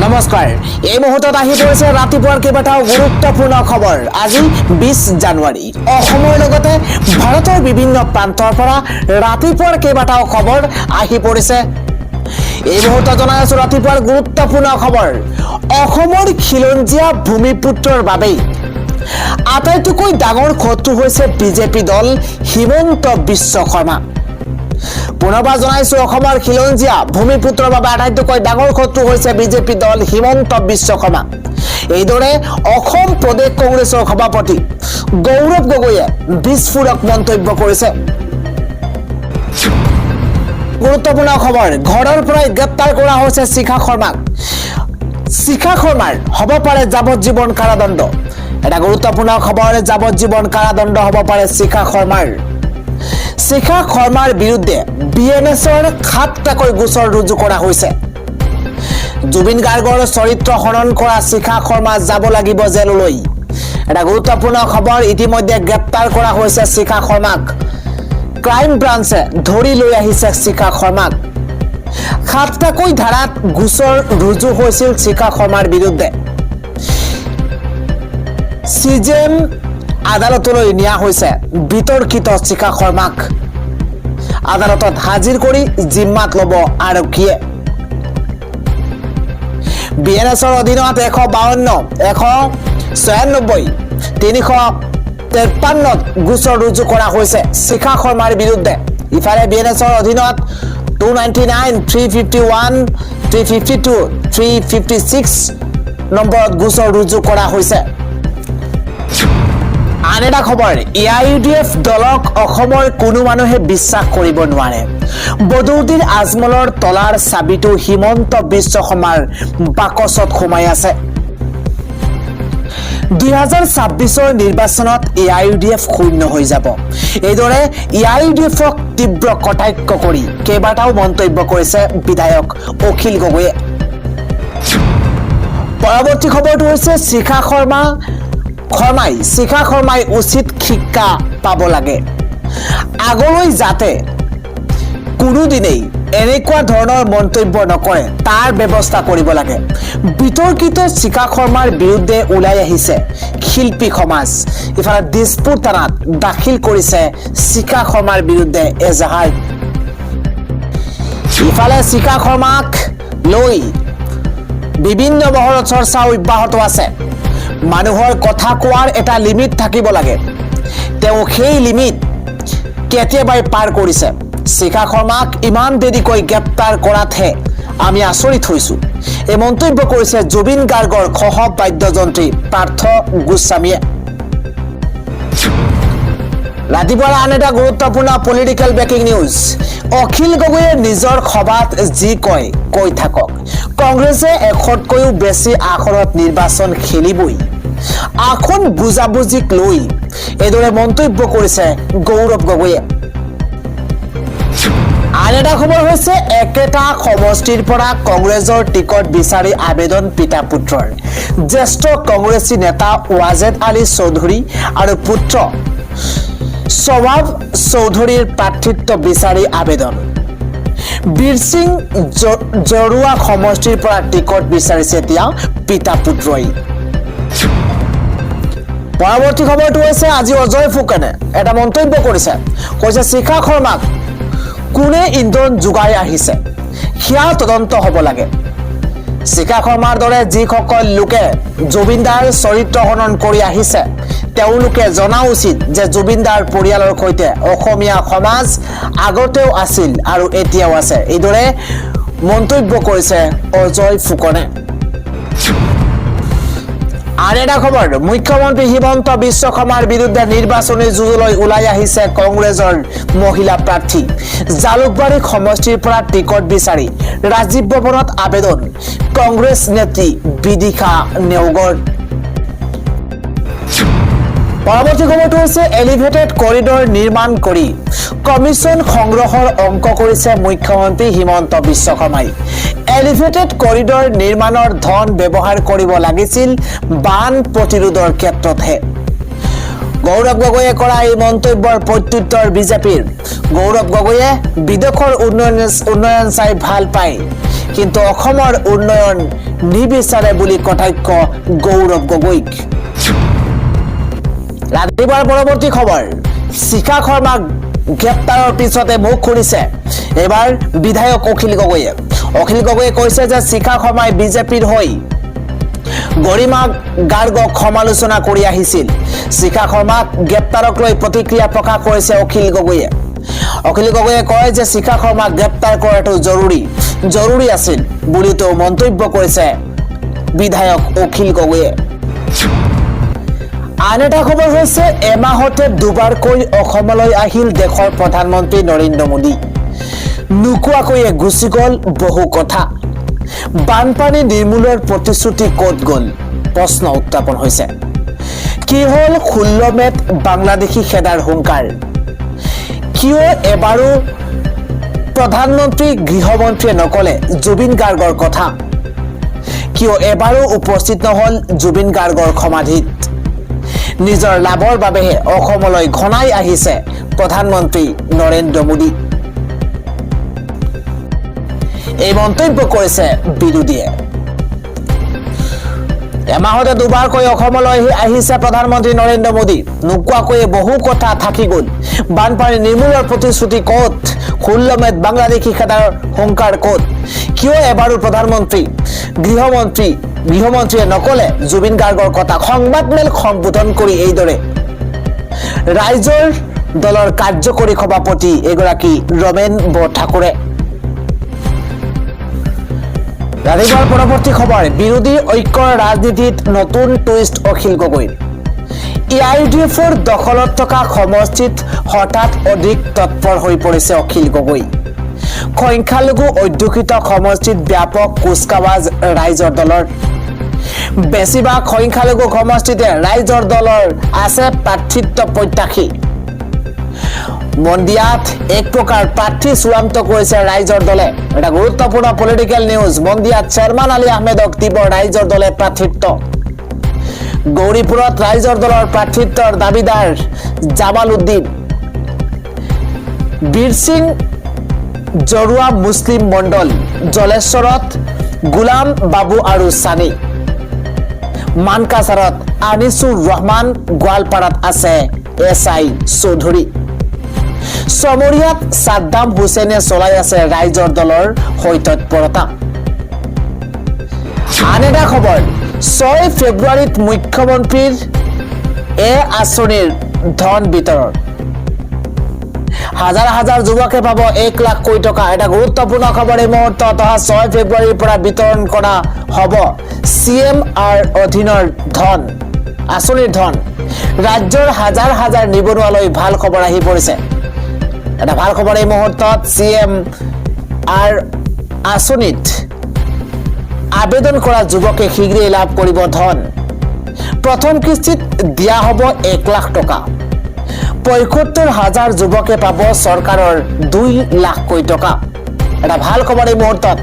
নমস্কাৰ এই মুহূৰ্তত আহি পৰিছে ৰাতিপুৱাৰ কেইবাটাও গুৰুত্বপূৰ্ণ খবৰ আজি 20 জানুৱাৰী অসমৰ লগতে ভাৰতৰ বিভিন্ন প্ৰান্তৰ পৰা ৰাতিপুৱাৰ কেইবাটাও খবৰ আহি পৰিছে এই মুহূৰ্তত জনাই আছো ৰাতিপুৱাৰ গুৰুত্বপূৰ্ণ খবৰ অসমৰ খিলঞ্জীয়া ভূমিপুত্ৰৰ বাবে আটাইতকৈ ডাঙৰ শত্ৰু হৈছে বিজেপি দল হিমন্ত বিশ্ব শৰ্মা পুনৰবাৰ জনাইছো অসমৰ খিলঞ্জীয়া ভূমিপুত্ৰৰ বাবে আটাইতকৈ ডাঙৰ শত্ৰু হৈছে বিজেপি দল হিমন্ত বিশ্ব শৰ্মা এইদৰে অসম প্ৰদেশ কংগ্ৰেছৰ সভাপতি গৌৰৱ গগৈয়ে বিস্ফোৰক মন্তব্য কৰিছে গুৰুত্বপূৰ্ণ খবৰ ঘৰৰ পৰা গ্ৰেপ্তাৰ কৰা হৈছে শিখা শৰ্মাৰ হ'ব পাৰে যাৱজ্জীৱন কাৰাদণ্ড এটা গুৰুত্বপূৰ্ণ খবৰ যাৱজ্জীৱন কাৰাদণ্ড হ'ব পাৰে শিখা শৰ্মাৰ বিৰুদ্ধে বিএনএছৰ 7টাকৈ গোচৰ ৰুজু কৰা হৈছে জুবিন গাৰ্গৰ চৰিত্ৰ হনন কৰা শিখা শৰ্মা যাব লাগিব জেললৈ এটা গুৰুত্বপূৰ্ণ খবৰ ইতিমধ্যে গ্ৰেপ্তাৰ কৰা হৈছে শিখা শৰ্মাক ক্ৰাইম ব্ৰাঞ্চে ধৰি লৈ আহিছে শিখা শৰ্মাক 7টাকৈ ধাৰাত গোচৰ ৰুজু হৈছিল শিখা শৰ্মাৰ বিৰুদ্ধে সিজেএম আদালতলৈ নিয়া হৈছে বিতৰ্কিত শিখা শৰ্মাক আদালতত হাজিৰ কৰি জিম্মাত ল'ব আৰক্ষীয়ে বিএনএছৰ অধীনত 152 196 353 গোচৰ ৰুজু কৰা হৈছে শিখা শৰ্মাৰ বিৰুদ্ধে ইফালে বিএনএছৰ অধীনত 299 351 352 356 নম্বৰত গোচৰ ৰুজু কৰা হৈছে আন এটা খবৰ এআইইউডিএফ দলক অসমৰ কোনো মানুহে বিশ্বাস কৰিব নোৱাৰে বদৰুদ্দিন আজমলৰ তলাৰ চাবিটো হিমন্ত বিশ্ব শৰ্মাৰ বাকচত সোমাই আছে 2026ৰ নিৰ্বাচনত এআইইউডিএফ শূন্য হৈ যাব এইদৰে এআইইউডিএফক তীব্ৰ কটাক্ষ কৰি কেইবাটাও মন্তব্য কৰিছে বিধায়ক অখিল গগৈয়ে পৰৱৰ্তী খবৰটো হৈছে শিখা শৰ্মাই উচিত শিক্ষা পাব লাগে আগলৈ যাতে কোনোদিনেই এনেকুৱা ধৰণৰ মন্তব্য নকৰে তাৰ ব্যৱস্থা কৰিব লাগে বিতৰ্কিত শিখা শৰ্মাৰ বিৰুদ্ধে ওলাই আহিছে শিল্পী সমাজ ইফালে দিছপুৰ থানাত দাখিল কৰিছে শিখা শৰ্মাৰ বিৰুদ্ধে এজাহাৰ ইফালে শিখা শৰ্মাক লৈ বিভিন্ন মহলত চৰ্চা অব্যাহত আছে মানুহৰ কথা কোৱাৰ এটা লিমিট থাকিব লাগে তেওঁ সেই লিমিট কেতিয়াবাই পাৰ কৰিছে শিখা শৰ্মাক ইমান দেৰিকৈ গ্ৰেপ্তাৰ কৰাতহে আমি আচৰিত হৈছো এই মন্তব্য কৰিছে জুবিন গাৰ্গৰ সহ বাদ্যযন্ত্ৰী পাৰ্থ গোস্বামীয়ে ৰাতিপুৱাৰ আন এটা গুৰুত্বপূৰ্ণ পলিটিকেল ব্ৰেকিং নিউজ অখিল গগৈয়ে নিজৰ সভাত যি কৈ থাকক কংগ্ৰেছে 100তকৈও বেছি আসনত নিৰ্বাচন খেলিবই আসন বুজাবুজিক লৈ এইদৰে মন্তব্য কৰিছে গৌৰৱ গগৈয়ে আন এটা খবৰ হৈছে একেটা সমষ্টিৰ পৰা কংগ্ৰেছৰ টিকট বিচাৰি আবেদন পিতা পুত্ৰৰ জ্যেষ্ঠ কংগ্ৰেছী নেতা ৱাজেদ আলী চৌধুৰী আৰু পুত্ৰ স্বভাৱ চৌধুৰীৰ প্ৰাৰ্থিত্ব বিচাৰি আবেদন বীৰ সিং জৰুৱা সমষ্টিৰ পৰা টিকট বিচাৰিছে এতিয়া পিতা পুত্ৰই পৰৱৰ্তী খবৰটো হৈছে আজি অজয় ফুকনে এটা মন্তব্য কৰিছে কৈছে শিখা শৰ্মাক কোনে ইন্ধন যোগাই আহিছে হিয়া তদন্ত হ'ব লাগে শিখা শৰ্মাৰ দৰে যিসকল লোকে জুবিনদাৰ চৰিত্ৰ হনন কৰি আহিছে তেওঁলোকে জনা উচিত যে জুবিনদাৰ পৰিয়ালৰ সৈতে অসমীয়া সমাজ আগতেও আছিল আৰু এতিয়াও আছে এইদৰে মন্তব্য কৰিছে অজয় ফুকনে আন এটা খবৰ মুখ্যমন্ত্ৰী হিমন্ত বিশ্ব শৰ্মাৰ বিৰুদ্ধে নিৰ্বাচনী যুঁজলৈ ওলাই আহিছে কংগ্ৰেছৰ মহিলা প্ৰাৰ্থী জালুকবাৰী সমষ্টিৰ পৰা টিকট বিচাৰি ৰাজীৱ ভৱনত আবেদন কংগ্ৰেছ নেত্ৰী বিদিশা নেওগৰ পৰৱৰ্তী খবৰটো হৈছে এলিভেটেড কৰিডৰ নিৰ্মাণ কৰি কমিশ্যন সংগ্ৰহৰ অংক কৰিছে মুখ্যমন্ত্ৰী হিমন্ত বিশ্ব শৰ্মাই এলিভেটেড কৰিডৰ নিৰ্মাণৰ ধন ব্যৱহাৰ কৰিব লাগিছিল বান প্ৰতিৰোধৰ ক্ষেত্ৰতহে গৌৰৱ গগৈয়ে কৰা এই মন্তব্যৰ প্ৰত্যুত্তৰ বিজেপিৰ গৌৰৱ গগৈয়ে বিদেশৰ উন্নয়ন চাই ভাল পায় কিন্তু অসমৰ উন্নয়ন নিবিচাৰে বুলি কটাক্ষ গৌৰৱ গগৈক। ৰাতিপুৱাৰ পৰৱৰ্তী খবৰ, শিখা শৰ্মাক গ্ৰেপ্তাৰৰ পিছতে মুখ খুলিছে এবাৰ বিধায়ক অখিল গগৈয়ে। অখিল গগৈয়ে কৈছে যে শিখা শৰ্মাই বিজেপিৰ হৈ গৰিমা গাৰ্গক সমালোচনা কৰি আহিছিল। শিখা শৰ্মাক গ্ৰেপ্তাৰক লৈ প্ৰতিক্ৰিয়া প্ৰকাশ কৰিছে অখিল গগৈয়ে। অখিল গগৈয়ে কয় যে শিখা শৰ্মাক গ্ৰেপ্তাৰ কৰাটো জৰুৰী আছিল বুলিতো মন্তব্য কৰিছে বিধায়ক অখিল গগৈয়ে। আন এটা খবৰ হৈছে, এমাহতে দুবাৰকৈ অসমলৈ আহিল দেশৰ প্ৰধানমন্ত্ৰী নৰেন্দ্ৰ মোদী। নোকোৱাকৈয়ে গুচি গ'ল বহু কথা। বানপানী নিৰ্মূলৰ প্ৰতিশ্ৰুতি ক'ত গ'ল প্ৰশ্ন উত্থাপন হৈছে। কি হ'ল 16 মেত বাংলাদেশী খেদাৰ হুংকাৰ? কিয় এবাৰো প্ৰধানমন্ত্ৰী গৃহমন্ত্ৰীয়ে নকলে জুবিন গাৰ্গৰ কথা? কিয় এবাৰো উপস্থিত নহল জুবিন গাৰ্গৰ সমাধিত? নিজৰ লাভৰ বাবেহে অসমলৈ ঘনাই আহিছে প্ৰধানমন্ত্ৰী নৰেন্দ্ৰ মোদী। এই মন্তব্য কৰিছে বিৰোধীয়ে। এমাহতে দুবাৰকৈ অসমলৈ আহিছে প্ৰধানমন্ত্ৰী নৰেন্দ্ৰ মোদী। নোকোৱাকৈয়ে বহু কথা থাকি গ'ল। বানপানী নিৰ্মূলৰ প্ৰতিশ্ৰুতি ক'ত? 16 মেত বাংলাদেশী খেদাৰ হুংকাৰ ক'ত? কিয় এবাৰো প্ৰধানমন্ত্ৰী গৃহমন্ত্ৰীয়ে নকলে জুবিন গাৰ্গৰ কথা? সংবাদমেল সম্বোধন কৰি এইদৰে ৰাইজৰ দলৰ কাৰ্যকৰী সভাপতি এগৰাকী ৰমেন বৰঠাকুৰে। ৰাতিপুৱাৰ পৰৱৰ্তী খবৰ, বিৰোধী ঐক্যৰ ৰাজনীতিত নতুন টুইষ্ট অখিল গগৈৰ। AIUDFৰ দখলত থকা সমষ্টিত হঠাৎ অধিক তৎপৰ হৈ পৰিছে অখিল গগৈ। সংখ্যালঘু অধ্যুষিত সমষ্টিত ব্যাপক কুচকাৱাজ ৰাইজৰ দলৰ। বেছিভাগ সংখ্যালঘু সমষ্টিতে ৰাইজৰ দলৰ আছে প্ৰাৰ্থিত্ব প্ৰত্যাশী। মন্দিয়াত এক প্ৰকাৰ প্ৰাৰ্থী চূড়ান্ত কৰিছে ৰাইজৰ দলে। এটা গুৰুত্বপূৰ্ণ পলিটিকেল নিউজ। মন্দিয়াত শ্বেৰমান আলী আহমেদক দিব ৰাইজৰ দলে প্ৰাৰ্থিত্ব। গৌৰীপুৰত ৰাইজৰ দলৰ প্ৰাৰ্থিত্বৰ দাবীদাৰ জামাল উদ্দিন। বীৰসিং জৰুৱা মুছলিম মণ্ডল। জলেশ্বৰত গোলাম বাবু আৰু ছানী। মানকাছাৰত আনিছুৰ ৰহমান। গোৱালপাৰাত আছে SI চৌধুৰী। চমৰীয়াত ছাদ্দাম হুছেইনে চলাই আছে ৰাইজৰ দলৰ হৈ তৎপৰতা। আন এটা খবৰ, 6 ফেব্ৰুৱাৰীত মুখ্যমন্ত্ৰীৰ আঁচনিৰ ধন বিতৰণ। হাজাৰ হাজাৰ যুৱকে পাব 1 লাখ কোটি টকা। এটা গুৰুত্বপূৰ্ণ খবৰ এই মুহূৰ্তত। অহা 6 ফেব্ৰুৱাৰীৰ পৰা বিতৰণ কৰা হ'ব CMR অধীনৰ ধন, আঁচনিৰ ধন। ৰাজ্যৰ হাজাৰ হাজাৰ নিবনুৱালৈ ভাল খবৰ আহি পৰিছে। এটা ভাল খবৰ এই মুহূৰ্তত। CMR আঁচনিত আবেদন কৰা যুৱকে শীঘ্ৰেই লাভ কৰিব ধন। প্ৰথম কিস্তিত দিয়া হ'ব 1 লাখ টকা। ৭৫,০০০ যুৱকে পাব চৰকাৰৰ 2 লাখ কোটি টকা। এটা ভাল খবৰ এই মুহূৰ্তত।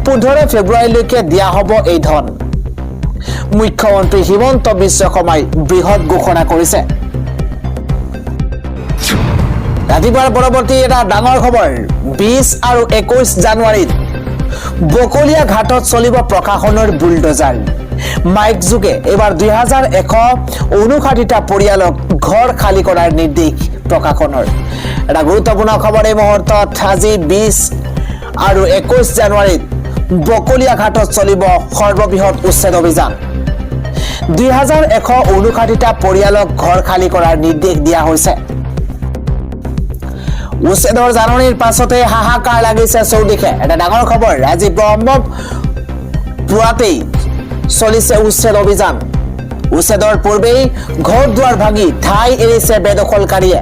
15 ফেব্ৰুৱাৰীলৈকে দিয়া হ'ব এই ধন। মুখ্যমন্ত্ৰী হিমন্ত বিশ্ব শৰ্মাই বৃহৎ ঘোষণা কৰিছে। ৰাতিপুৱাৰ পৰৱৰ্তী এটা ডাঙৰ খবৰ, 20 আৰু 21 জানুৱাৰীত বকলীয়া ঘাটত চলিব প্ৰশাসনৰ বুলডোজাৰ। মাইক যোগে এইবাৰ 2159টা পৰিয়ালক ঘৰ খালী কৰাৰ নিৰ্দেশ প্ৰশাসনৰ। এটা গুৰুত্বপূৰ্ণ খবৰ এই মুহূৰ্তত। আজি 20 আৰু 21 জানুৱাৰীত বকলীয়া ঘাটত চলিব সৰ্ববৃহৎ উচ্ছেদ অভিযান। 2159টা পৰিয়ালক ঘৰ খালী কৰাৰ নিৰ্দেশ দিয়া হৈছে। উচ্ছেদৰ জাননীৰ পাছতে হাহাকাৰ লাগিছে চৌদিশে। এটা ডাঙৰ খবৰ, আজি পুৱাতেই চলিছে উচ্ছেদ অভিযান। উচ্ছেদৰ পূৰ্বেই ঘৰ দুৱাৰ ভাঙি ঠাই এৰিছে বেদখলকাৰীয়ে।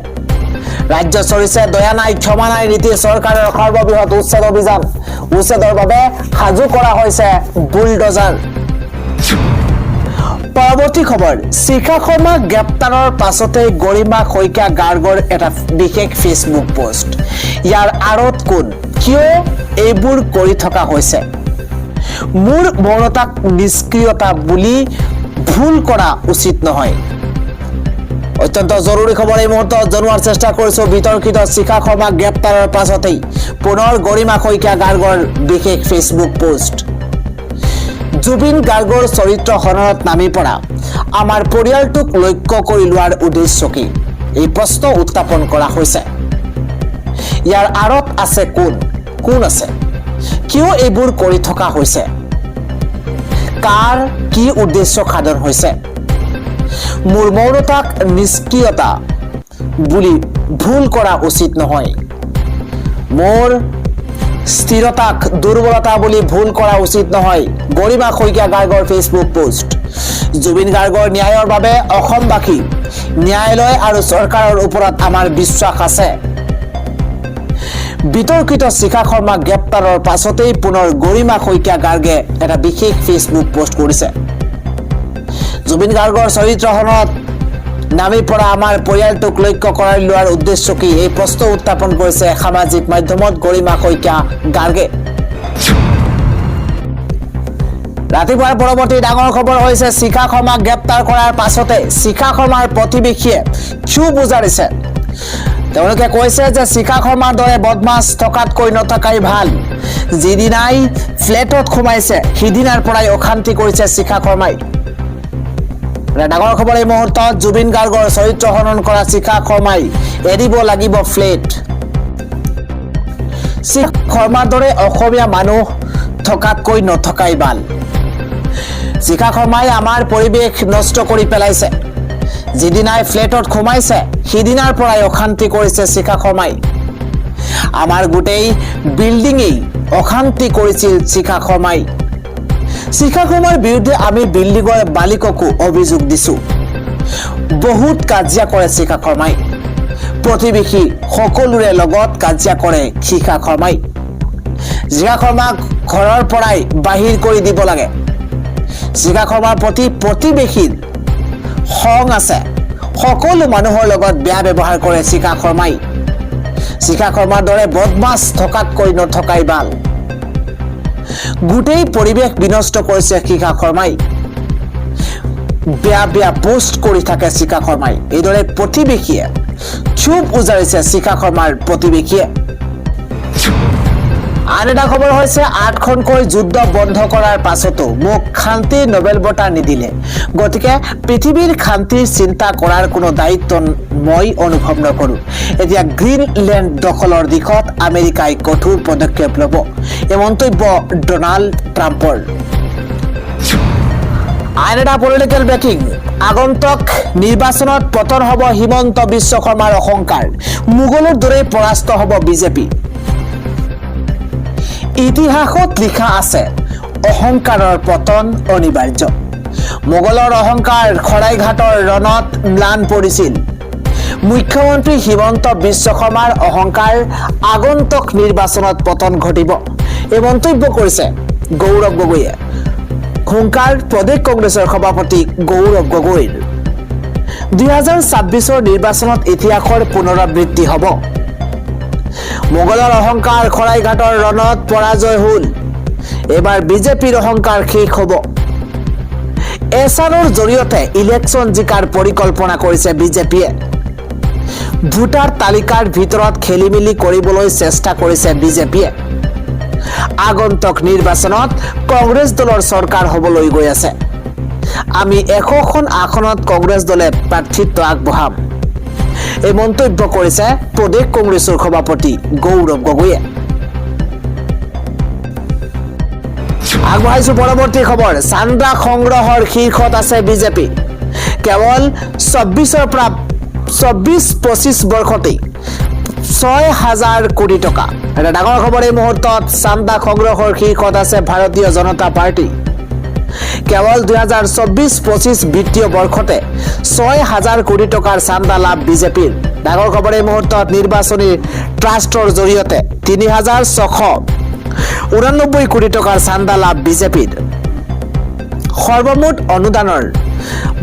ৰাজ্যত চলিছে দয়া নাই ক্ষমা নাই নীতি চৰকাৰৰ সৰ্ববৃহৎ উচ্ছেদ অভিযান। উচ্ছেদৰ বাবে সাজু কৰা হৈছে বুলডোজাৰ। পৰৱৰ্তী খবৰ, শিখা শৰ্মা গ্ৰেপ্তাৰৰ পাছতে গৰিমা শইকীয়া গাৰ্গৰ এটা বিশেষ ফেচবুক পোষ্ট। ইয়াৰ আঁৰত কোন, কিয় এইবোৰ কৰি থকা হৈছে? মোৰ মৌনতাক নিষ্ক্ৰিয়তা বুলি ভুল কৰা উচিত নহয়। অত্যন্ত জৰুৰি খবৰ এই মুহূৰ্তে জনোৱাৰ চেষ্টা কৰিছো বিতৰ্কিত শিখা শৰ্মা গ্ৰেপ্তাৰৰ পাছতেই পুনৰ গৰিমা শইকীয়া গাৰ্গৰ বিশেষ ফেচবুক পোষ্ট জুবিন গাৰ্গৰ চৰিত্ৰ হৰণত নামি পৰা আমাৰ পৰিয়ালটোক লক্ষ্য কৰি লোৱাৰ উদ্দেশ্য কি এই প্ৰশ্ন উত্থাপন কৰা হৈছে ইয়াৰ আৰত আছে কোন আছে কিয় এইবোৰ কৰি থকা হৈছে কাৰ কি উদ্দেশ্য সাধন হৈছে মোৰ মৌনতাক নিষ্ক্ৰিয়তা বুলি ভুল কৰা উচিত নহয় মোৰ স্থিৰতাক দুৰ্বলতা বুলি ভুল কৰা উচিত নহয় গৰিমা শইকীয়া গাৰ্গৰ ফেচবুক পোষ্ট জুবিন গাৰ্গৰ ন্যায়ৰ বাবে অসমবাসী ন্যায়ালয় আৰু চৰকাৰৰ ওপৰত আমাৰ বিশ্বাস আছে বিতৰ্কিত শিখা শৰ্মা গ্ৰেপ্তাৰৰ পাছতেই পুনৰ গৰিমা শইকীয়া গাৰ্গে এটা বিশেষ ফেচবুক পোষ্ট কৰিছে জুবিন গাৰ্গৰ চৰিত্ৰ হৰণত নামি পৰা আমাৰ পৰিয়ালটোক লক্ষ্য কৰি লোৱাৰ উদ্দেশ্য কি এই প্ৰশ্ন উত্থাপন কৰিছে সামাজিক মাধ্যমত গৰিমা শইকীয়া গাৰ্গে ৰাতিপুৱাৰ পৰৱৰ্তী ডাঙৰ খবৰ হৈছে শিখা শৰ্মাক গ্ৰেপ্তাৰ কৰাৰ পাছতে শিখা শৰ্মাৰ প্ৰতিবেশীয়ে ক্ষোভ উজাৰিছে তেওঁলোকে কৈছে যে শিখা শৰ্মাৰ দৰে বদমাছ থকাতকৈ নথকাই ভাল যিদিনাই ফ্লেটত সোমাইছে সিদিনাৰ পৰাই অশান্তি কৰিছে শিখা শৰ্মাই ডাঙৰ খবৰ এই মুহূৰ্তত জুবিন গাৰ্গৰ চৰিত্ৰ হৰণ কৰা শিখা শৰ্মাই এৰিব লাগিব ফ্লেট শিখা শৰ্মাৰ দৰে অসমীয়া মানুহ থকাতকৈ নথকাই ভাল শিখা শৰ্মাই আমাৰ পৰিৱেশ নষ্ট কৰি পেলাইছে যিদিনাই ফ্লেটত সোমাইছে সিদিনাৰ পৰাই অশান্তি কৰিছে শিখা শৰ্মাই আমাৰ গোটেই বিল্ডিঙেই অশান্তি কৰিছিল শিখা শৰ্মাই শিখা শৰ্মাৰ বিৰুদ্ধে আমি বিল্ডিঙৰ মালিককো অভিযোগ দিছো বহুত কাজিয়া কৰে শিখা শৰ্মাই প্ৰতিবেশী সকলোৰে লগত কাজিয়া কৰে শিখা শৰ্মাই শিখা শৰ্মাক ঘৰৰ পৰাই বাহিৰ কৰি দিব লাগে শিখা শৰ্মাৰ প্ৰতি প্ৰতিবেশীৰ খং আছে সকলো মানুহৰ লগত বেয়া ব্যৱহাৰ কৰে শিখা শৰ্মাই শিখা শৰ্মাৰ দৰে বদমাছ থকাতকৈ নথকাই ভাল গোটেই পৰিৱেশ বিনষ্ট কৰিছে শিখা শৰ্মাই বেয়া পোষ্ট কৰি থাকে শিখা শৰ্মাই এইদৰে প্ৰতিবেশীয়ে ক্ষোভ উজাৰিছে শিখা শৰ্মাৰ প্ৰতিবেশীয়ে আন এটা খবৰ হৈছে 8খনকৈ যুদ্ধ বন্ধ কৰাৰ পাছতো মোক শান্তিৰ নোবেল বঁটা নিদিলে গতিকে পৃথিৱীৰ শান্তিৰ চিন্তা কৰাৰ কোনো দায়িত্ব মই অনুভৱ নকৰো এতিয়া গ্ৰীণলেণ্ড দখলৰ দিশত আমেৰিকাই কঠোৰ পদক্ষেপ ল'ব এই মন্তব্য ডোনাল্ড ট্ৰাম্পৰ আন এটা পলিটিকেল ব্ৰেকিং আগন্তুক নিৰ্বাচনত পতন হ'ব হিমন্ত বিশ্ব শৰ্মাৰ অহংকাৰ মোগলৰ দৰে পৰাস্ত হ'ব বিজেপি ইতিহাসত লিখা আছে অহংকাৰৰ পতন অনিবাৰ্য মোগলৰ অহংকাৰ খৰাইঘাটৰ ৰণত ম্লান পৰিছিল মুখ্যমন্ত্ৰী হিমন্ত বিশ্ব শৰ্মাৰ অহংকাৰ আগন্তুক নিৰ্বাচনত পতন ঘটিব এই মন্তব্য কৰিছে গৌৰৱ গগৈয়ে হুংকাৰ প্ৰদেশ কংগ্ৰেছৰ সভাপতি গৌৰৱ গগৈৰ 2026 নিৰ্বাচনত ইতিহাসৰ পুনৰাবৃত্তি হ'ব মোগলৰ অহংকাৰ খৰাইঘাটৰ ৰণত পৰাজয় হ'ল এবাৰ বিজেপিৰ অহংকাৰ শেষ হ'ব এছাৰৰ জৰিয়তে ইলেকশ্যন জিকাৰ পৰিকল্পনা কৰিছে বিজেপিয়ে ভোটাৰ তালিকাৰ ভিতৰত খেলিমেলি কৰিবলৈ চেষ্টা কৰিছে বিজেপিয়ে আগন্তুক নিৰ্বাচনত কংগ্ৰেছ দলৰ চৰকাৰ হ'বলৈ গৈ আছে আমি 100খন আসনত কংগ্ৰেছ দলে প্ৰাৰ্থিত্ব আগবঢ়াম এই মন্তব্য কৰিছে প্ৰদেশ কংগ্ৰেছৰ সভাপতি গৌৰৱ গগৈয়ে আগবঢ়াইছো পৰৱৰ্তী খবৰ চান্দা সংগ্ৰহৰ শীৰ্ষত আছে বিজেপি কেৱল 24-25 বৰ্ষতেই 6,000 কোটি টকা এটা ডাঙৰ খবৰ এই মুহূৰ্তত চান্দা সংগ্ৰহৰ শীৰ্ষত আছে ভাৰতীয় জনতা পাৰ্টি কেৱল 2024-25 বিত্তীয় বৰ্ষতে 6,000 কোটি টকাৰ চান্দা লাভ বিজেপিৰ ডাঙৰ খবৰ এই মুহূৰ্তত নিৰ্বাচনী ট্ৰাষ্টৰ জৰিয়তে 3,689 কোটি টকাৰ চান্দা লাভ বিজেপিৰ সৰ্বমুঠ অনুদানৰ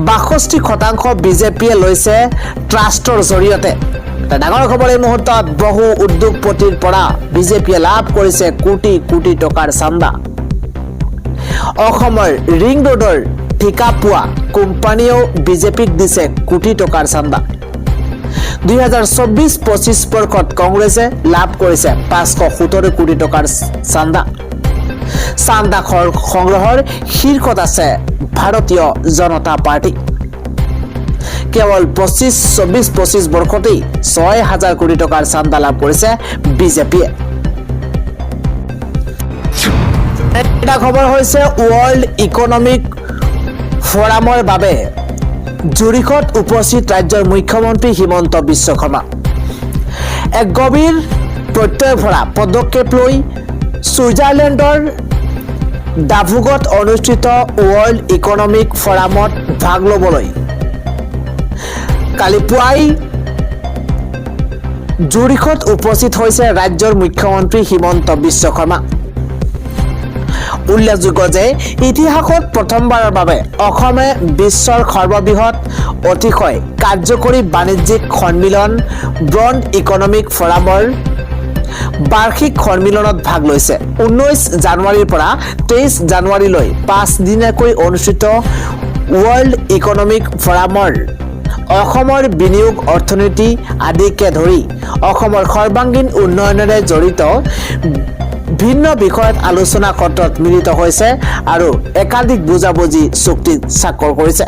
62% বিজেপিয়ে লৈছে ট্ৰাষ্টৰ জৰিয়তে ডাঙৰ খবৰ এই মুহূৰ্তত বহু উদ্যোগপতিৰ পৰা বিজেপিয়ে লাভ কৰিছে কোটি কোটি টকাৰ চান্দা অসমৰ ৰিং ৰোডৰ ঠিকা পোৱা কোম্পানীয়েও বিজেপিক দিছে কোটি টকাৰ চান্দা 2024-25 বৰ্ষত কংগ্ৰেছে লাভ কৰিছে 517 কোটি টকাৰ চান্দা সংগ্ৰহৰ শীৰ্ষত আছে ভাৰতীয় জনতা পাৰ্টি কেৱল 24-25 বৰ্ষতেই 6000 কোটি টকাৰ চান্দা লাভ কৰিছে বিজেপিয়ে এটা খবৰ হৈছে ৱৰ্ল্ড ইকনমিক ফৰামৰ বাবে জুৰিখত উপস্থিত ৰাজ্যৰ মুখ্যমন্ত্ৰী হিমন্ত বিশ্ব শৰ্মা এক গভীৰ প্ৰত্যয় ভৰা পদক্ষেপ লৈ ছুইজাৰলেণ্ডৰ ডাভোগত অনুষ্ঠিত ৱৰ্ল্ড ইকনমিক ফৰামত ভাগ ল'বলৈ কালি পুৱাই জুৰিখত উপস্থিত হৈছে ৰাজ্যৰ মুখ্যমন্ত্ৰী হিমন্ত বিশ্ব শৰ্মা উল্লেখযোগ্য যে ইতিহাসত প্ৰথমবাৰৰ বাবে অসমে বিশ্বৰ সৰ্ববৃহৎ অতিশয় কাৰ্যকৰী বাণিজ্যিক সন্মিলন ব্ৰড ইকনমিক ফৰামৰ বাৰ্ষিক সন্মিলনত ভাগ লৈছে 19 জানুৱাৰীৰ পৰা 23 জানুৱাৰীলৈ 5 দিনীয়াকৈ অনুষ্ঠিত ৱৰ্ল্ড ইকনমিক ফৰামৰ অসমৰ বিনিয়োগ অৰ্থনীতি আদিকে ধৰি অসমৰ সৰ্বাংগীন উন্নয়নেৰে জড়িত ভিন্ন বিষয়ত আলোচনা ক্ষেত্ৰত মিলিত হৈছে আৰু একাধিক বুজাবুজি চুক্তিত স্বাক্ষৰ কৰিছে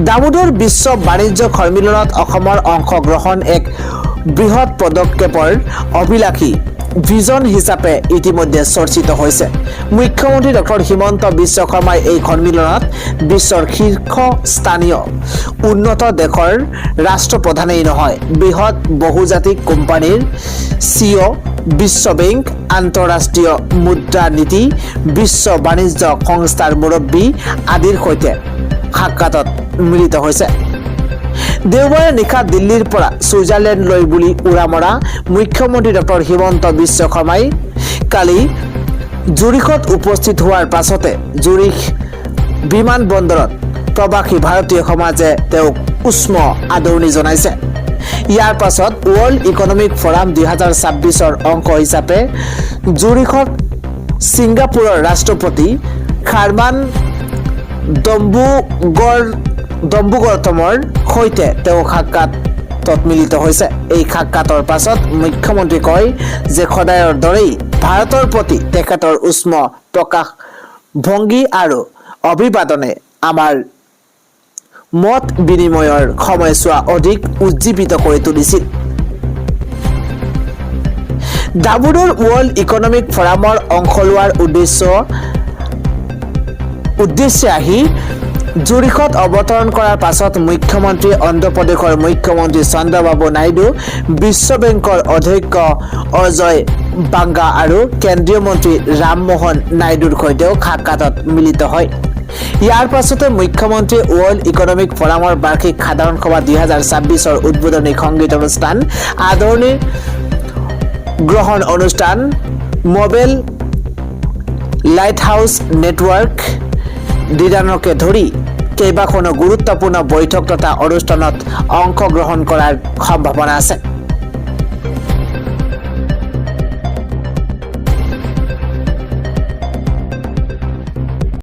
দাভোদৰ বিশ্ব বাণিজ্য সন্মিলনত অসমৰ অংশগ্ৰহণ এক বৃহৎ পদক্ষেপৰ অভিলাষী ভিজন হিচাপে ইতিমধ্যে চৰ্চিত হৈছে মুখ্যমন্ত্ৰী ডক্টৰ হিমন্ত বিশ্ব শৰ্মাই এই সন্মিলনত বিশ্বৰ শীৰ্ষস্থানীয় উন্নত দেশৰ ৰাষ্ট্ৰপ্ৰধানেই নহয় বৃহৎ বহুজাতিক কোম্পানীৰ CEO বিশ্ব বেংক আন্তঃৰাষ্ট্ৰীয় মুদ্ৰা নীতি বিশ্ব বাণিজ্য সংস্থাৰ মুৰব্বী আদিৰ সৈতে সাক্ষাতত মিলিত হৈছে দেওবাৰে নিশা দিল্লীৰ পৰা ছুইজাৰলেণ্ডলৈ বুলি উৰা মৰা মুখ্যমন্ত্ৰী ডক্টৰ হিমন্ত বিশ্ব শৰ্মাই কালি জুৰিখত উপস্থিত হোৱাৰ পাছতে জুৰিখ বিমানবন্দৰত প্ৰবাসী ভাৰতীয় সমাজে তেওঁক উষ্ম আদৰণি জনাইছে ইয়াৰ পাছত ৱৰ্ল্ড ইকনমিক ফৰাম 2026ৰ অংশ হিচাপে জুৰিখত ছিংগাপুৰৰ ৰাষ্ট্ৰপতি খাৰমান দম্বুগৰ্থমৰ সৈতে তেওঁ সাক্ষাতত মিলিত হৈছে এই সাক্ষাতৰ পাছত মুখ্যমন্ত্ৰী কয় যে সদায়ৰ দৰেই ভাৰতৰ প্ৰতি তেখেতৰ উষ্ম প্ৰকাশ ভংগী আৰু অভিবাদনে আমাৰ মত বিনিময়ৰ সময়ছোৱা অধিক উজ্জীৱিত কৰি তুলিছিল ডাভোদৰ ৱৰ্ল্ড ইকনমিক ফৰামৰ অংশ লোৱাৰ উদ্দেশ্যে আহি জুৰিখত অৱতৰণ কৰাৰ পাছত মুখ্যমন্ত্ৰী অন্ধ্ৰপ্ৰদেশৰ মুখ্যমন্ত্ৰী চন্দ্ৰবাবু নাইডু বিশ্ব বেংকৰ অধ্যক্ষ অজয় বাংগা আৰু কেন্দ্ৰীয় মন্ত্ৰী ৰামমোহন নাইডুৰ সৈতেও সাক্ষাতত মিলিত হয় ইয়াৰ পাছতে মুখ্যমন্ত্ৰী ৱৰ্ল্ড ইকনমিক ফৰামৰ বাৰ্ষিক সাধাৰণ সভা 2026ৰ উদ্বোধনী সংগীত অনুষ্ঠান আদৰণি গ্ৰহণ অনুষ্ঠান মোবাইল লাইট হাউচ নেটৱৰ্ক ডিজাইনকে ধৰি কেইবাখনো গুৰুত্বপূৰ্ণ বৈঠক তথা অনুষ্ঠানত অংশগ্ৰহণ কৰাৰ সম্ভাৱনা আছে